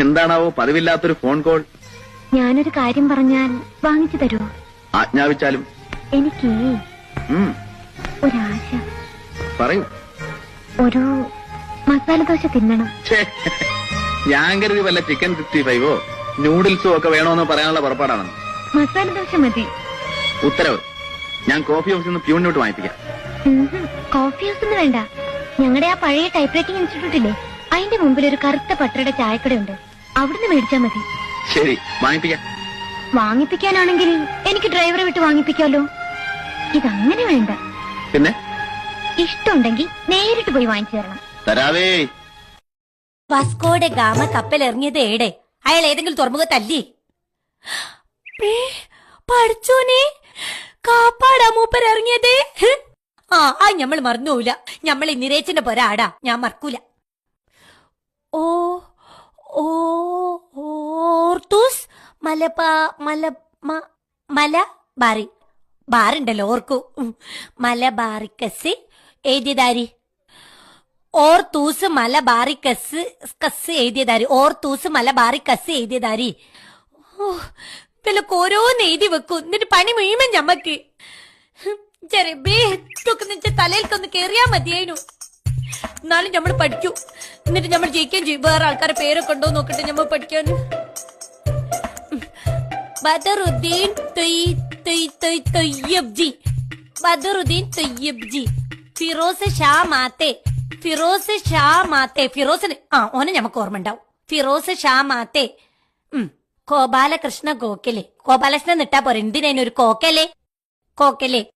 എന്താണാവോ പതിവില്ലാത്തൊരു phone call? ഞാനൊരു കാര്യം പറഞ്ഞാൽ വാങ്ങിച്ചു തരുമോ? ആജ്ഞാപിച്ചാലും. എനിക്ക് ഉം, ഒരാശ. പറയൂ. ഒരു മസാല ദോശ തിന്നണം. ഛേ, ഞാൻ കരുതി വല്ല ചിക്കൻ 65ഓ നൂഡിൽസോ ഒക്കെ വേണോന്ന് പറയാനുള്ള പുറപ്പാടാണ്. മസാല ദോശ മതി. ഉത്തരവ്. ഞാൻ കോഫി ഹൗസിൽ നിന്ന് പ്യൂണിനോട്ട് വാങ്ങിപ്പിക്കാം. കോഫി ഹൗസ് ഒന്നും വേണ്ട. ഞങ്ങളുടെ ആ പഴയ ടൈപ്പ് റൈറ്റിംഗ് ഇൻസ്റ്റിറ്റ്യൂട്ട് ഇല്ലേ, അതിന്റെ മുമ്പിൽ ഒരു കറുത്ത പട്ടയുടെ ചായക്കടയുണ്ട്. അവിടുന്ന് മേടിച്ചാ മതി. ശരി, വാങ്ങിപ്പിക്കാം. വാങ്ങിപ്പിക്കാനാണെങ്കിൽ എനിക്ക് ഡ്രൈവറെ വിട്ട് വാങ്ങിപ്പിക്കാലോ. ഇതങ്ങനെ വേണ്ട. പിന്നെ ഇഷ്ടമുണ്ടെങ്കിൽ നേരിട്ട് പോയി വാങ്ങിച്ചു തരണം. തരാവേ. വാസ്കോഡെ ഗാമ കപ്പൽ ഇറങ്ങിയത് ഏടെ? അയാൾ ഏതെങ്കിലും തുറമുഖത്തല്ലേ? പഠിച്ചോനെ, കാപ്പാടാ മൂപ്പർ ഇറങ്ങിയത്. ആ ഞമ്മൾ മറന്നുപോല. ഞമ്മൾ നിരേച്ചന്റെ പൊരാടാ, ഞാൻ മറക്കൂല. ഓ ഓ ഓർത്തൂസ് മലബാറി ബാറുണ്ടല്ലോ, ഓർക്കൂ. മലബാറിക്കസ് എഴുതിയതാരി? ഓർത്തൂസ് മലബാറിക്കസ് എഴുതിയതാരി? ഓർത്തൂസ് മലബാറിക്കസ് എഴുതിയതാരി? വിലക്ക് ഓരോന്ന് എഴുതി വെക്കൂ, എന്നിട്ട് പണി മുഴുവൻ ഞമ്മക്ക്. ചെറിയ തലയിൽക്കൊന്ന് കേറിയാ മതിയായിരുന്നു. എന്നാലും നമ്മൾ പഠിക്കൂ, എന്നിട്ട് നമ്മൾ ജയിക്കുകയും ചെയ്യും. വേറെ ആൾക്കാരെ പേരൊക്കെ ഉണ്ടോ നോക്കട്ടെ നമ്മൾ പഠിക്കാൻ. ബദറുദ്ദീൻ തൊയ്യബ്ജി, ബദറുദ്ദീൻ തൊയ്യബ്ജി, ഫിറോസ് ഷാ മാത്തെ, ഫിറോസ് ഷാ മാത്തെ, ഫിറോസിന് ഓനെ ഞമ്മക്ക് ഓർമ്മ ഉണ്ടാവും. ഫിറോസ് ഷാ മാത്തെ. ഗോപാലകൃഷ്ണ ഗോഖലെ. ഗോപാലകൃഷ്ണൻ നിട്ടാ പോരെ, എന്തിനൊരു കോക്കലെ? കോക്കലെ